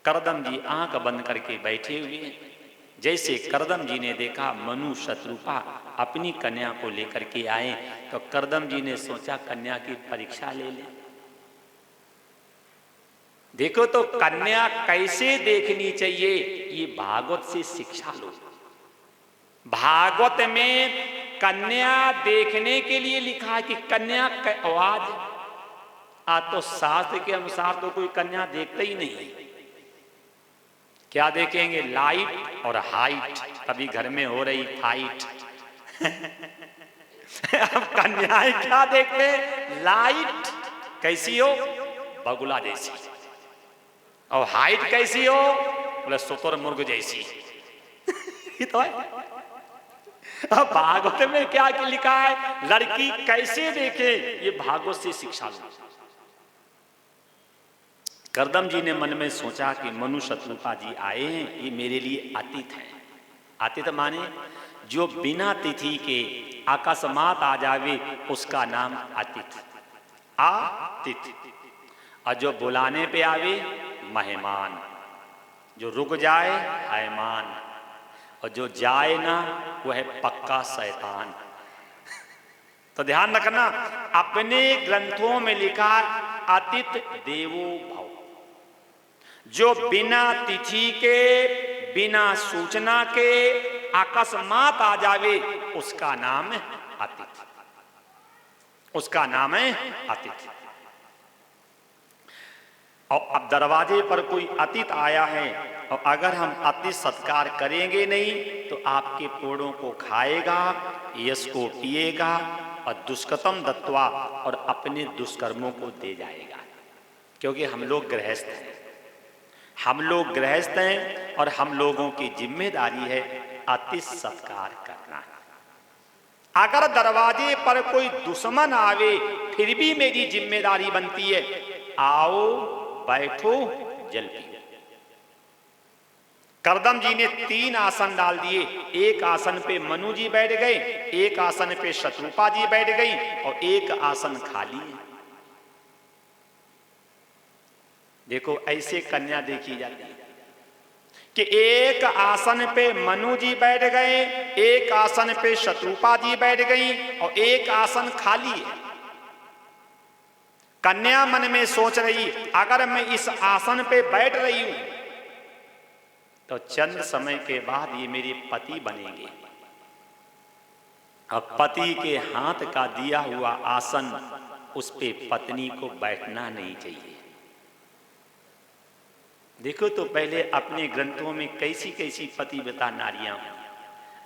करदम जी आंख बंद करके बैठे हुए हैं। जैसे करदम जी ने देखा मनु शत्रुपा अपनी कन्या को लेकर के आए, तो करदम जी ने सोचा कन्या की परीक्षा ले लें। देखो तो कन्या कैसे देखनी चाहिए, ये भागवत से शिक्षा लो। भागवत में कन्या देखने के लिए लिखा है कि कन्या का आवाज। तो शास्त्र के अनुसार तो कोई कन्या देखता ही नहीं। क्या देखेंगे? लाइट और हाइट। कभी घर में हो रही फाइट। अब कन्याएं क्या देखते? लाइट कैसी हो? बगुला जैसी। और हाइट कैसी हो? बोले शुतुरमुर्ग जैसी। ये तो है। अब भागवत में क्या लिखा है, लड़की कैसे देखे, ये भागवत से शिक्षा लो। करदम जी ने मन में सोचा कि मनु शत्रुपा जी आए हैं, ये मेरे लिए अतिथि हैं। अतिथि माने जो बिना तिथि के अकस्मात आ जावे उसका नाम अतिथि, आतिथि। और जो बुलाने पे आवे मेहमान, जो रुक जाए हैमान, और जो जाए ना वह पक्का शैतान। तो ध्यान रखना, अपने ग्रंथों में लिखा अतिथि देवो भव। जो बिना तिथि के बिना सूचना के अकस्मात आ जावे उसका नाम है अतिथि, उसका नाम है अतिथि। और अब दरवाजे पर कोई अतिथि आया है, और अगर हम अतिथि सत्कार करेंगे नहीं तो आपके पेड़ों को खाएगा, यश को पिएगा, और दुष्कर्म दत्वा और अपने दुष्कर्मों को दे जाएगा। क्योंकि हम लोग गृहस्थ हैं, हम लोग गृहस्थ हैं, और हम लोगों की जिम्मेदारी है अतिथि सत्कार करना। अगर दरवाजे पर कोई दुश्मन आवे फिर भी मेरी जिम्मेदारी बनती है, आओ बैठो जल पियो। करदम जी ने 3 आसन डाल दिए। एक आसन पे मनु जी बैठ गए, एक आसन पे शत्रुपा जी बैठ गई, और एक आसन खाली है। देखो ऐसे कन्या देखी जाती है कि एक आसन पे मनु जी बैठ गए, एक आसन पे शत्रुपा जी बैठ गई, और एक आसन खाली है। कन्या मन में सोच रही, अगर मैं इस आसन पे बैठ रही हूं तो चंद समय के बाद ये मेरे पति बनेंगे, और पति के हाथ का दिया हुआ आसन उस पे पत्नी को बैठना नहीं चाहिए। देखो तो पहले अपने ग्रंथों में कैसी कैसी पतिव्रता नारियां।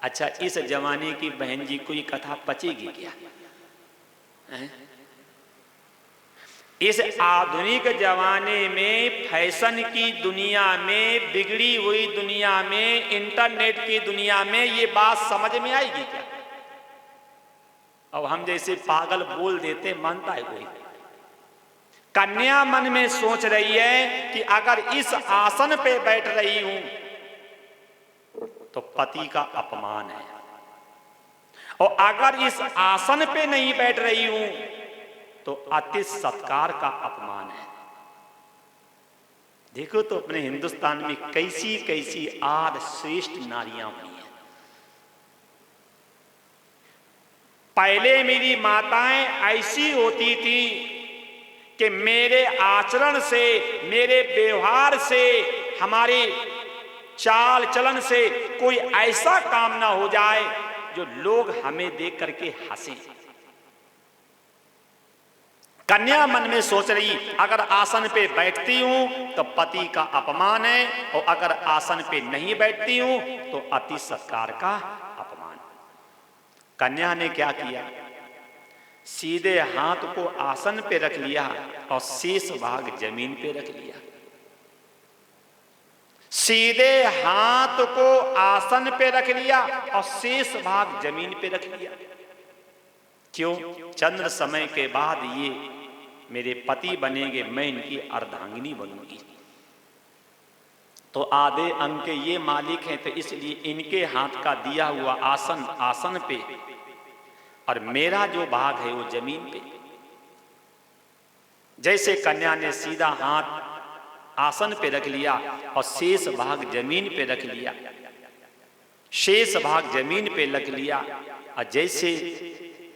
अच्छा, इस जमाने की बहन जी कोई कथा पचेगी क्या? इस आधुनिक जमाने में, फैशन की दुनिया में, बिगड़ी हुई दुनिया में, इंटरनेट की दुनिया में ये बात समझ में आएगी क्या? अब हम जैसे पागल बोल देते, मानता है कोई? कन्या मन में सोच रही है कि अगर इस आसन पे बैठ रही हूं तो पति का अपमान है, और अगर इस आसन पे नहीं बैठ रही हूं तो अतिथि सत्कार का अपमान है। देखो तो अपने हिंदुस्तान में कैसी कैसी आद श्रेष्ठ नारियां हुई हैं। पहले मेरी माताएं ऐसी होती थी कि मेरे आचरण से, मेरे व्यवहार से, हमारे चाल चलन से कोई ऐसा काम ना हो जाए जो लोग हमें देख करके हंसे। कन्या मन में सोच रही, अगर आसन पे बैठती हूं तो पति का अपमान है, और अगर आसन पे नहीं बैठती हूं तो अति सत्कार का अपमान। कन्या ने क्या किया? सीधे हाथ को आसन पे रख लिया और शेष भाग जमीन पे रख लिया। सीधे हाथ को आसन पे रख लिया और शेष भाग जमीन पे रख लिया। क्यों? चंद्र समय के बाद ये मेरे पति बनेंगे, मैं इनकी अर्धांगिनी बनूंगी। तो आधे अंग के ये मालिक हैं, तो इसलिए इनके हाथ का दिया हुआ आसन आसन पे, और मेरा जो भाग है वो जमीन पे। जैसे कन्या ने सीधा हाथ आसन पे रख लिया और शेष भाग जमीन पे रख लिया। शेष भाग जमीन पे रख लिया और जैसे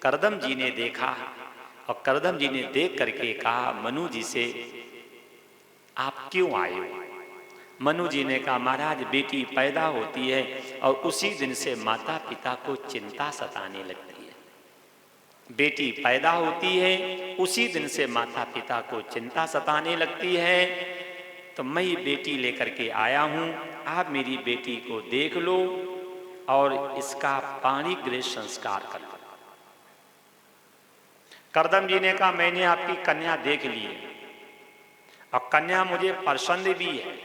करदम जी ने देखा और करदम जी ने देख करके कहा मनु जी से, आप क्यों आए हो? मनु जी ने कहा, महाराज बेटी पैदा होती है और उसी दिन से माता पिता को चिंता सताने लगती है। बेटी पैदा होती है उसी दिन से माता पिता को चिंता सताने लगती है, तो मैं ये बेटी लेकर के आया हूं, आप मेरी बेटी को देख लो और इसका पाणी गृह संस्कार कर लो। करदम जी ने कहा, मैंने आपकी कन्या देख ली है और कन्या मुझे पसंद भी है,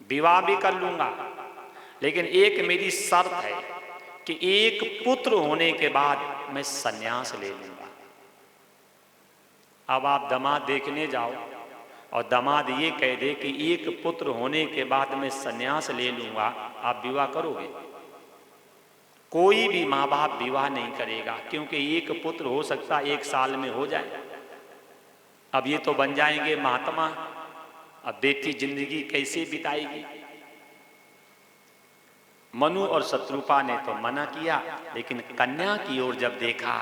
विवाह भी कर लूंगा, लेकिन एक मेरी शर्त है कि एक पुत्र होने के बाद मैं संन्यास ले लूंगा। अब आप दामाद देखने जाओ और दामाद ये कह दे कि एक पुत्र होने के बाद मैं संन्यास ले लूंगा, आप विवाह करोगे? कोई भी माँ बाप विवाह नहीं करेगा, क्योंकि एक पुत्र हो सकता 1 साल में हो जाए। अब ये तो बन जाएंगे महात्मा, अब बेटी जिंदगी कैसे बिताएगी? मनु और शत्रुपा ने तो मना किया, लेकिन कन्या की ओर जब देखा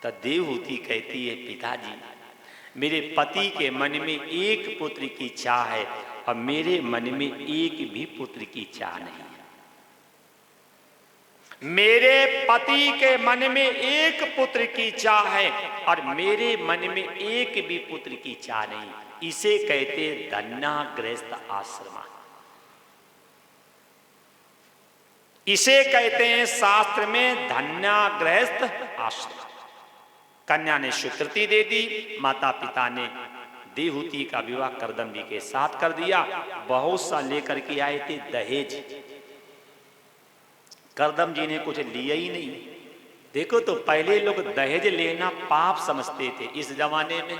तो देवहूति कहती है, पिताजी मेरे पति के मन में एक पुत्र की चाह है और मेरे मन में एक भी पुत्र की चाह नहीं है। मेरे पति के मन में एक पुत्र की चाह है और मेरे मन में एक भी पुत्र की चाह नहीं। इसे कहते धन्याग्रस्त आश्रमा, इसे कहते हैं शास्त्र में धन्याग्रस्त आश्रम। कन्या ने स्वीकृति दे दी, माता पिता ने देवहूति का विवाह करदम जी के साथ कर दिया। बहुत सा लेकर के आए थे दहेज, करदम जी ने कुछ लिया ही नहीं। देखो तो पहले लोग दहेज लेना पाप समझते थे, इस जमाने में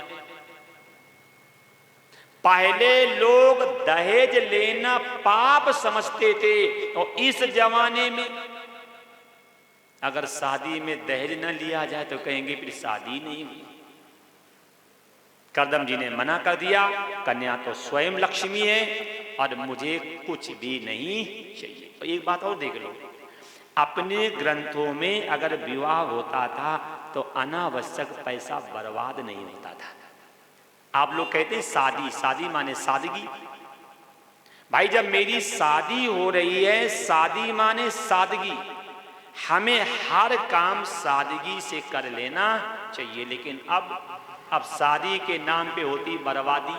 पहले लोग दहेज लेना पाप समझते थे, और इस जमाने में अगर शादी में दहेज न लिया जाए तो कहेंगे फिर शादी नहीं हुई। करदम जी ने मना कर दिया, कन्या तो स्वयं लक्ष्मी है और मुझे कुछ भी नहीं चाहिए। तो एक बात और देख लो, अपने ग्रंथों में अगर विवाह होता था तो अनावश्यक पैसा बर्बाद नहीं होता था। आप लोग कहते हैं शादी, शादी माने सादगी। भाई जब मेरी शादी हो रही है, शादी माने सादगी, हमें हर काम सादगी से कर लेना चाहिए। लेकिन अब शादी के नाम पे होती बर्बादी,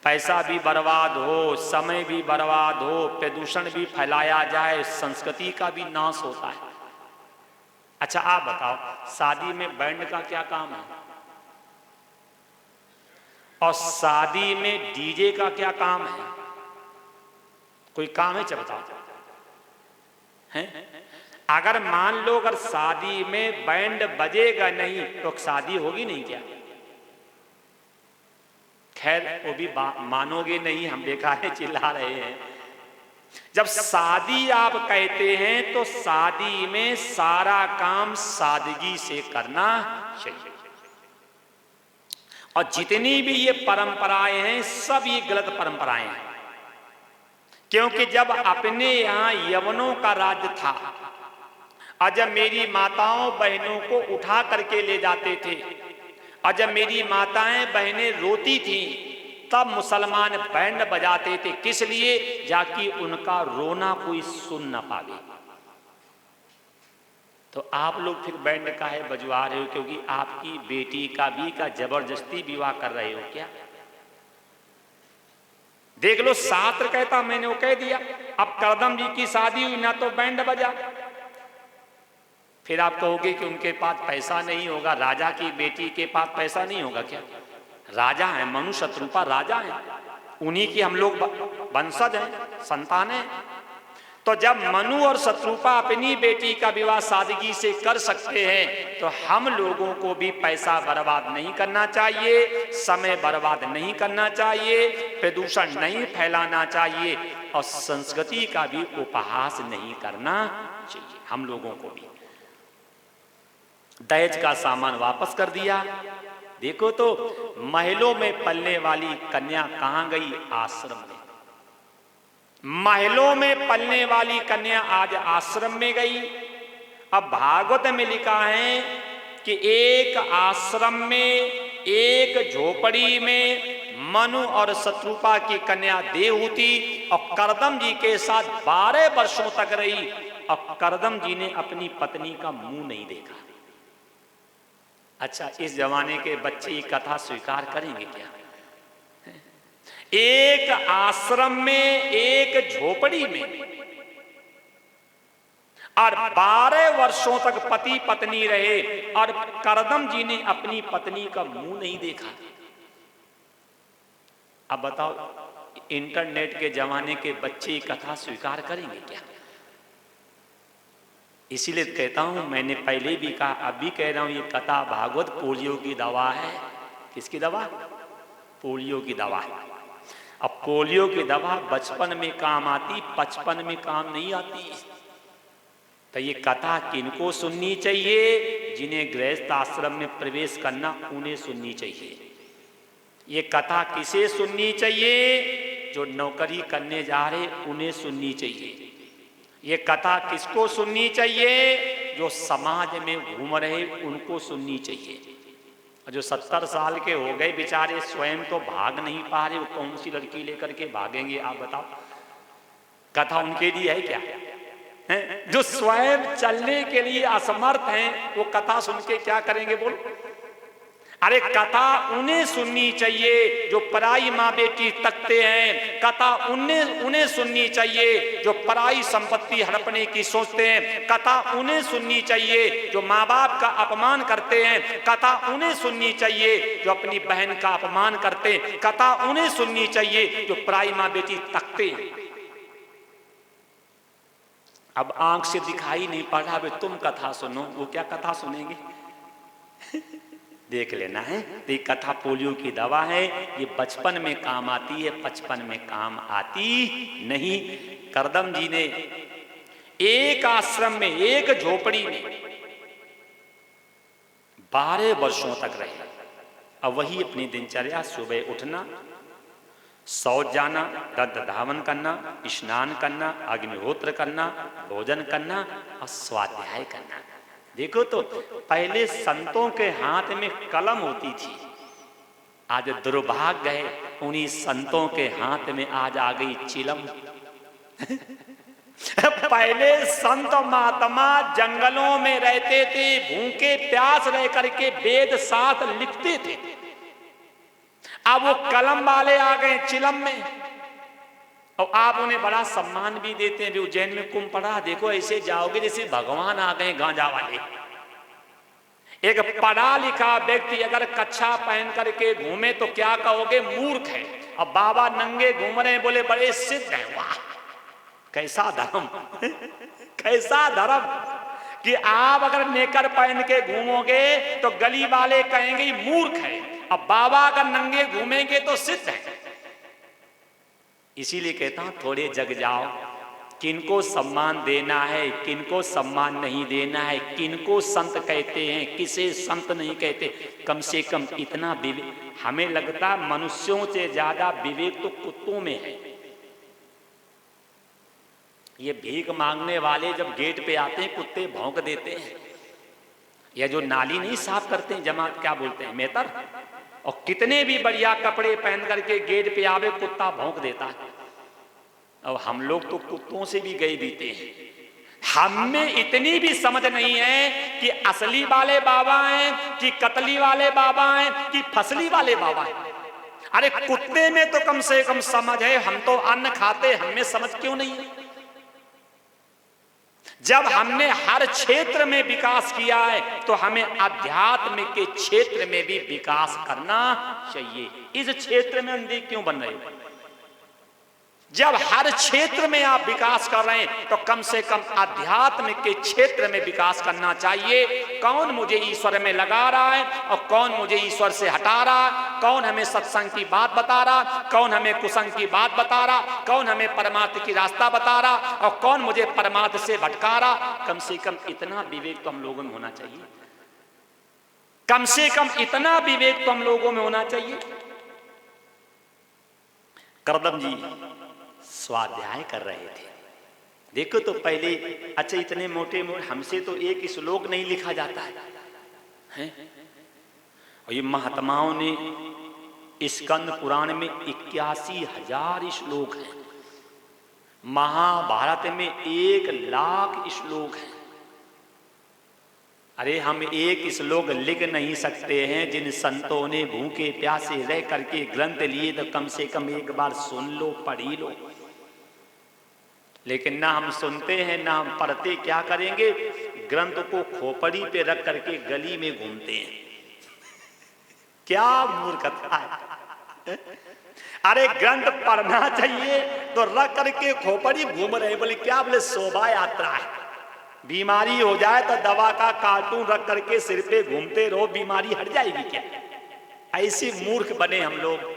पैसा भी बर्बाद हो, समय भी बर्बाद हो, प्रदूषण भी फैलाया जाए, संस्कृति का भी नाश होता है। अच्छा आप बताओ, शादी में बैंड का क्या काम है? और शादी में डीजे का क्या काम है? कोई काम है? चल बताओ हैं? अगर मान लो अगर शादी में बैंड बजेगा नहीं तो शादी होगी नहीं क्या? खैर वो भी मानोगे नहीं, हम देखा है चिल्ला रहे हैं। जब शादी आप कहते हैं तो शादी में सारा काम सादगी से करना चाहिए। और जितनी भी ये परंपराएं हैं सब ये गलत परंपराएं हैं, क्योंकि जब अपने यहां यवनों का राज्य था और जब मेरी माताओं बहनों को उठा करके ले जाते थे और जब मेरी माताएं बहनें रोती थी तब मुसलमान बैंड बजाते थे। किस लिए? जाकि उनका रोना कोई सुन ना पावे। तो आप लोग फिर बैंड काहे बजवा रहे हो? क्योंकि आपकी बेटी का भी का जबरदस्ती विवाह कर रहे हो क्या? देख लो शास्त्र कहता, मैंने वो कह दिया। अब करदम जी की शादी हुई ना तो बैंड बजा, फिर आप कहोगे कि उनके पास पैसा नहीं होगा। राजा की बेटी के पास पैसा नहीं होगा क्या? राजा है, मनु शत्रुपा राजा है, उन्हीं की हम लोग वंशज हैं, संतान हैं। तो जब मनु और शत्रुपा अपनी बेटी का विवाह सादगी से कर सकते हैं तो हम लोगों को भी पैसा बर्बाद नहीं करना चाहिए, समय बर्बाद नहीं करना चाहिए, प्रदूषण नहीं फैलाना चाहिए और संस्कृति का भी उपहास नहीं करना चाहिए। हम लोगों को भी दहेज का सामान वापस कर दिया देखो तो महलों में पलने वाली कन्या कहां गई? आश्रम में। महलों में पलने वाली कन्या आज आश्रम में गई। अब भागवत में लिखा है कि एक आश्रम में, एक झोपड़ी में मनु और शत्रुपा की कन्या देवहूति और करदम जी के साथ 12 वर्षों तक रही और करदम जी ने अपनी पत्नी का मुंह नहीं देखा। अच्छा, इस जमाने के बच्चे ये कथा स्वीकार करेंगे क्या? एक आश्रम में, एक झोपड़ी में और 12 वर्षों तक पति पत्नी रहे और करदम जी ने अपनी पत्नी का मुंह नहीं देखा। अब बताओ, इंटरनेट के जमाने के बच्चे कथा स्वीकार करेंगे क्या? इसीलिए कहता हूं, मैंने पहले भी कहा, अभी कह रहा हूं, ये कथा भागवत पोलियो की दवा है। किसकी दवा? पोलियो की दवा है। अब पोलियो की दवा बचपन में काम आती, 55 में काम नहीं आती। तो ये कथा किनको सुननी चाहिए? जिन्हें गृहस्थ आश्रम में प्रवेश करना, उन्हें सुननी चाहिए। ये कथा किसे सुननी चाहिए? जो नौकरी करने जा रहे, उन्हें सुननी चाहिए। ये कथा किसको सुननी चाहिए? जो समाज में घूम रहे, उनको सुननी चाहिए। जो 70 साल के हो गए बेचारे, स्वयं तो भाग नहीं पा रहे, वो कौन सी लड़की लेकर के भागेंगे? आप बताओ, कथा उनके लिए है क्या? है? जो स्वयं चलने के लिए असमर्थ हैं, वो कथा सुन के क्या करेंगे? बोल। अरे कथा उन्हें सुननी चाहिए जो पराई माँ बेटी तकते हैं। कथा उन्हें सुननी चाहिए जो पराई संपत्ति हड़पने की सोचते हैं। कथा उन्हें सुननी चाहिए जो माँ बाप का अपमान करते हैं। कथा उन्हें सुननी चाहिए जो अपनी बहन का अपमान करते हैं। कथा उन्हें सुननी चाहिए जो पराई माँ बेटी तकते हैं। अब आंख से दिखाई नहीं पड़ रहा, तुम कथा सुनो। वो क्या कथा सुनेंगे? देख लेना है। तो ये कथा पोलियो की दवा है। ये बचपन में काम आती है, 55 में काम आती नहीं। करदम जी ने एक आश्रम में, एक झोपड़ी में 12 वर्षों तक रहे। अब वही अपनी दिनचर्या, सुबह उठना, शौच जाना, दंत धावन करना, स्नान करना, अग्निहोत्र करना, भोजन करना और स्वाध्याय करना। देखो तो पहले संतों के हाथ में कलम होती थी, आज दुर्भाग्य है, उन्हीं संतों के हाथ में आज आ गई चिलम। पहले संत महात्मा जंगलों में रहते थे, भूखे प्यास रह करके वेद साथ लिखते थे। अब वो कलम वाले आ गए चिलम में, और आप उन्हें बड़ा सम्मान भी देते हैं। उज्जैन में कुंभ पड़ा, देखो ऐसे जाओगे जैसे भगवान आ गए गांजा वाले। एक पढ़ा लिखा व्यक्ति अगर कच्छा पहन करके घूमे तो क्या कहोगे? मूर्ख है। अब बाबा नंगे घूम रहे हैं, बोले बड़े सिद्ध हैं। वाह, कैसा धर्म! कैसा धर्म कि आप अगर नेकर पहन के घूमोगे तो गली वाले कहेंगे मूर्ख है। अब बाबा अगर नंगे घूमेंगे तो सिद्ध है। इसीलिए कहता हूं, थोड़े जग जाओ। किनको सम्मान देना है, किनको सम्मान नहीं देना है, किनको संत कहते हैं, किसे संत नहीं कहते, कम से कम इतना विवेक। हमें लगता मनुष्यों से ज्यादा विवेक तो कुत्तों में है। ये भीख मांगने वाले जब गेट पे आते हैं, कुत्ते भौंक देते हैं। या जो नाली नहीं साफ करते हैं, जमात क्या बोलते हैं, मेहतर, और कितने भी बढ़िया कपड़े पहन करके गेट पे आवे, कुत्ता भौंक देता है। और हम लोग तो कुत्तों से भी गए बीते हैं। हमें इतनी भी समझ नहीं है कि असली वाले बाबा हैं कि कतली वाले बाबा हैं कि फसली वाले बाबा हैं। अरे कुत्ते में तो कम से कम समझ है, हम तो अन्न खाते, हमें समझ क्यों नहीं है? जब हमने हर क्षेत्र में विकास किया है तो हमें अध्यात्म के क्षेत्र में भी विकास करना चाहिए। इस क्षेत्र में अंधे क्यों बन रहे हो? जब हर क्षेत्र में आप विकास कर रहे हैं तो कम से कम आध्यात्म के क्षेत्र में विकास करना चाहिए। कौन मुझे ईश्वर में लगा रहा है और कौन मुझे ईश्वर से हटा रहा है? कौन हमें सत्संग की बात बता रहा, कौन हमें कुसंग की बात बता रहा, कौन हमें परमात्मा की रास्ता बता रहा और कौन मुझे परमात्मा से भटका रहा? कम से कम इतना विवेक तो हम लोगों में होना चाहिए। कम से कम इतना विवेक तो हम लोगों में होना चाहिए। करदम जी स्वाध्याय कर रहे थे। देखो तो पहले, अच्छा इतने मोटे मोटे, हमसे तो एक श्लोक नहीं लिखा जाता है। और ये महात्माओं ने स्कंद पुराण में 81,000 श्लोक हैं, महाभारत में 1,00,000 श्लोक हैं। अरे हम एक श्लोक लिख नहीं सकते हैं, जिन संतों ने भूखे प्यासे रह करके ग्रंथ लिए तो कम से कम एक बार सुन लो, पढ़ी लो। लेकिन ना हम सुनते हैं ना हम पढ़ते, क्या करेंगे, ग्रंथ को खोपड़ी पे रख करके गली में घूमते हैं। क्या मूर्खता है। अरे ग्रंथ पढ़ना चाहिए तो रख करके खोपड़ी घूम रहे, बोले क्या, बोले शोभा यात्रा है, बीमारी हो जाए तो दवा का कार्टून रख करके सिर पे घूमते रहो, बीमारी हट जाएगी क्या। ऐसे मूर्ख बने हम लोग,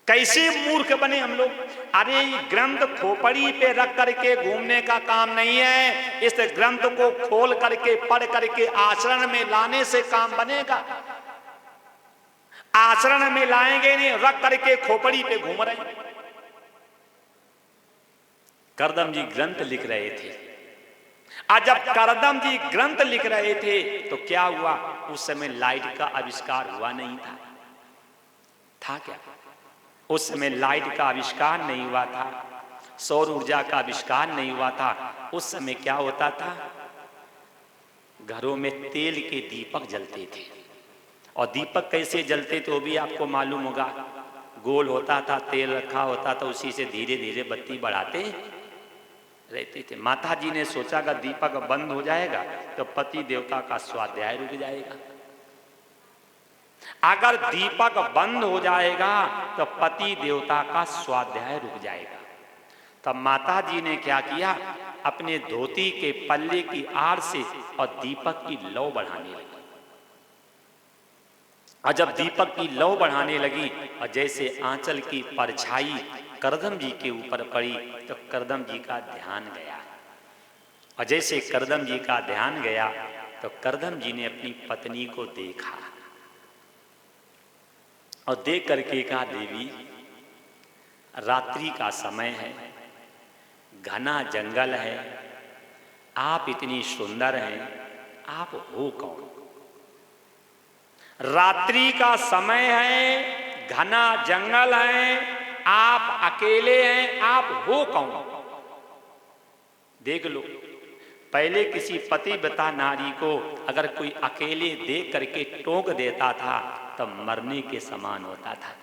कैसे मूर्ख बने हम लोग। अरे ग्रंथ खोपड़ी पे रख करके घूमने का काम नहीं है, इस ग्रंथ को खोल करके पढ़ करके आचरण में लाने से काम बनेगा। आचरण में लाएंगे नहीं, रख करके खोपड़ी पे घूम रहे। करदम जी ग्रंथ लिख रहे थे। आज जब करदम जी ग्रंथ लिख रहे थे तो क्या हुआ, उस समय लाइट का आविष्कार हुआ नहीं था। था क्या, उस समय लाइट का आविष्कार नहीं हुआ था, सौर ऊर्जा का आविष्कार नहीं हुआ था। उस समय क्या होता था, घरों में तेल के दीपक जलते थे। और दीपक कैसे जलते थे वो भी आपको मालूम होगा, गोल होता था, तेल रखा होता था, उसी से धीरे धीरे बत्ती बढ़ाते रहते थे। माता जी ने सोचा कि दीपक बंद हो जाएगा तो पति देवता का स्वाध्याय रुक जाएगा। अगर दीपक बंद हो जाएगा तो पति देवता का स्वाध्याय रुक जाएगा। तब माता जी ने क्या किया, अपने धोती के पल्ले की आड़ से और दीपक की लौ बढ़ाने लगी। और जब दीपक की लौ बढ़ाने लगी और जैसे आंचल की परछाई करदम जी के ऊपर पड़ी तो करदम जी का ध्यान गया। और जैसे करदम जी का ध्यान गया तो करदम जी ने अपनी पत्नी को देखा और देख करके कहा, देवी रात्रि का समय है, घना जंगल है, आप इतनी सुंदर हैं, आप हो कौन। रात्रि का समय है, घना जंगल है, आप अकेले हैं, आप हो कौन। देख लो, पहले किसी पतिव्रता नारी को अगर कोई अकेले देख करके टोक देता था तब मरने के समान होता था।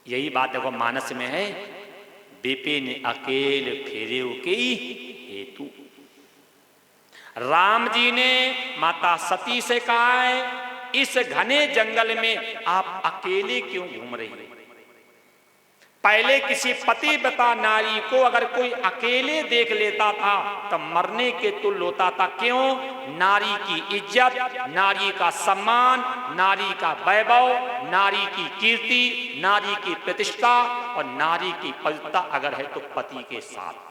यही बात देखो मानस में है, विपिन अकेल फेरे के हेतु। राम जी ने माता सती से कहा है, इस घने जंगल में आप अकेले क्यों घूम रही हैं। पहले किसी पतिव्रता नारी को अगर कोई अकेले देख लेता था तब मरने के तुल्य होता था। क्यों, नारी की इज्जत, नारी का सम्मान, नारी का वैभव, नारी की कीर्ति, नारी की प्रतिष्ठा और नारी की पवित्रता अगर है तो पति के साथ।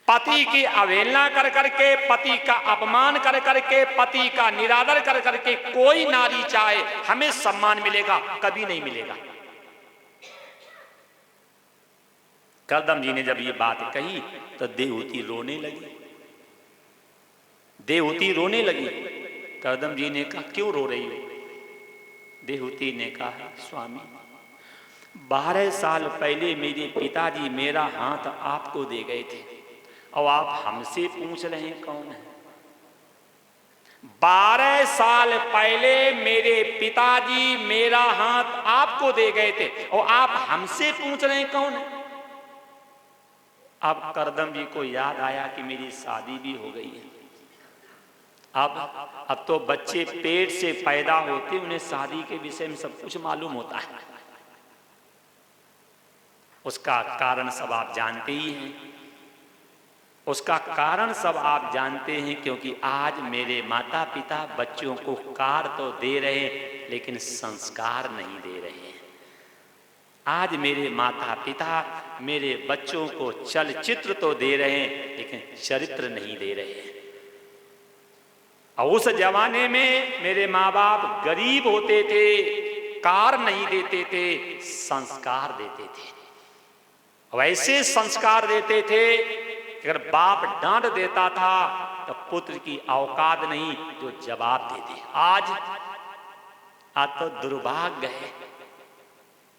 पति की अवहेलना कर करके, पति का अपमान कर करके, पति का निरादर कर करके कोई नारी चाहे हमें सम्मान मिलेगा, कभी नहीं मिलेगा। करदम जी ने जब ये बात कही तो देवहूति रोने लगी। देवहूति रोने लगी। करदम जी ने कहा, क्यों रो रही हो। देवहूति ने कहा, स्वामी 12 साल पहले मेरे पिताजी मेरा हाथ आपको दे गए थे और आप हमसे पूछ रहे हैं कौन है। 12 साल पहले मेरे पिताजी मेरा हाथ आपको दे गए थे और आप हमसे पूछ रहे हैं कौन है। अब करदम जी को याद आया कि मेरी शादी भी हो गई है। अब तो बच्चे पेट से पैदा होते उन्हें शादी के विषय में सब कुछ मालूम होता है। उसका कारण सब आप जानते ही हैं। उसका कारण सब आप जानते हैं, क्योंकि आज मेरे माता पिता बच्चों को कार तो दे रहे हैं लेकिन संस्कार नहीं दे रहे हैं। आज मेरे माता पिता मेरे बच्चों को चलचित्र तो दे रहे हैं लेकिन चरित्र नहीं दे रहे हैं। और उस जमाने में मेरे माँ बाप गरीब होते थे, कार नहीं देते थे, संस्कार देते थे। वैसे संस्कार देते थे, अगर बाप डांट देता था तो पुत्र की औकात नहीं जो जवाब दे दे। आज तो दुर्भाग्य है,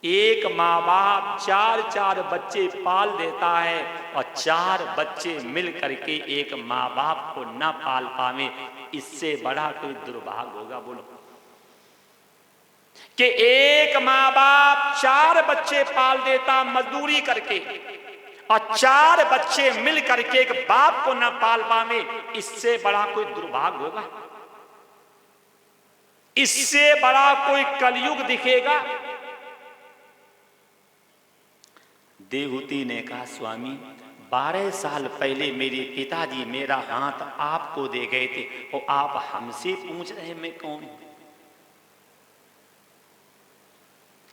एक माँ बाप चार चार बच्चे पाल देता है और चार बच्चे मिल करके एक माँ बाप को न पाल पावे। इससे बड़ा कोई दुर्भाग्य होगा? बोलो कि एक माँ बाप चार बच्चे पाल देता मजदूरी करके और चार बच्चे मिल करके एक बाप को न पाल पावे, इससे बड़ा कोई दुर्भाग्य होगा? इससे बड़ा कोई कलयुग दिखेगा? देवहूति ने कहा, स्वामी 12 साल पहले मेरे पिताजी मेरा हाथ आपको दे गए थे और आप हमसे पूछ रहे मैं कौन हूं?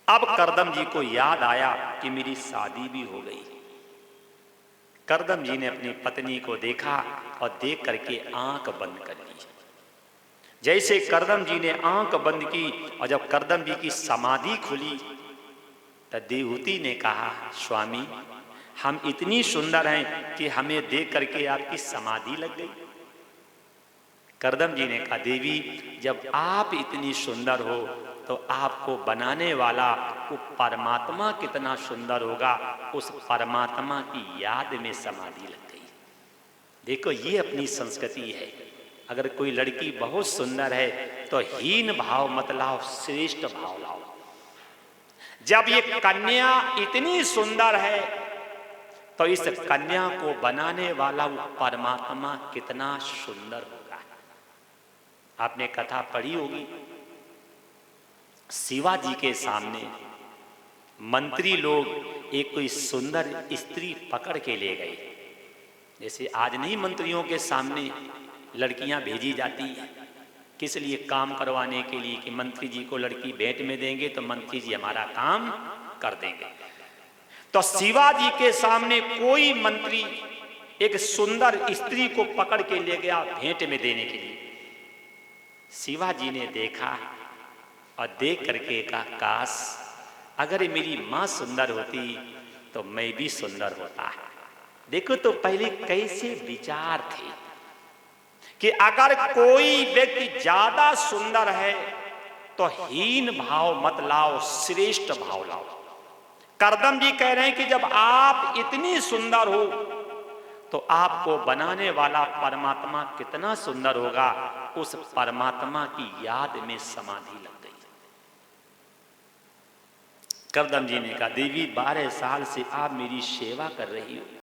अब करदम जी को याद आया कि मेरी शादी भी हो गई। करदम जी ने अपनी पत्नी को देखा और देख करके आंख बंद कर ली। जैसे करदम जी ने आंख बंद की और जब करदम जी की समाधि खुली तो देवहूति ने कहा, स्वामी हम इतनी सुंदर हैं कि हमें देख करके आपकी समाधि लग गई। करदम जी ने कहा, देवी जब आप इतनी सुंदर हो तो आपको बनाने वाला वो परमात्मा कितना सुंदर होगा, उस परमात्मा की याद में समाधि लग गई। देखो ये अपनी संस्कृति है। अगर कोई लड़की बहुत सुंदर है तो हीन भाव मत लाओ, श्रेष्ठ भाव लाओ। जब ये कन्या इतनी सुंदर है तो इस कन्या को बनाने वाला वो परमात्मा कितना सुंदर होगा। आपने कथा पढ़ी होगी, शिवाजी के सामने मंत्री लोग एक कोई सुंदर स्त्री पकड़ के ले गए। जैसे आज नहीं मंत्रियों के सामने लड़कियां भेजी जाती हैं, किस लिए? काम करवाने के लिए कि मंत्री जी को लड़की भेंट में देंगे तो मंत्री जी हमारा काम कर देंगे। तो शिवाजी के सामने कोई मंत्री एक सुंदर स्त्री को पकड़ के ले गया भेंट में देने के लिए। शिवाजी ने देखा और देख करके कहा, काश अगर मेरी मां सुंदर होती तो मैं भी सुंदर होता। देखो तो पहले कैसे विचार थे कि अगर कोई व्यक्ति ज्यादा सुंदर है तो हीन भाव मत लाओ, श्रेष्ठ भाव लाओ। करदम जी कह रहे हैं कि जब आप इतनी सुंदर हो तो आपको बनाने वाला परमात्मा कितना सुंदर होगा, उस परमात्मा की याद में समाधि लग गई। करदम जी ने कहा, देवी 12 साल से आप मेरी सेवा कर रही हो,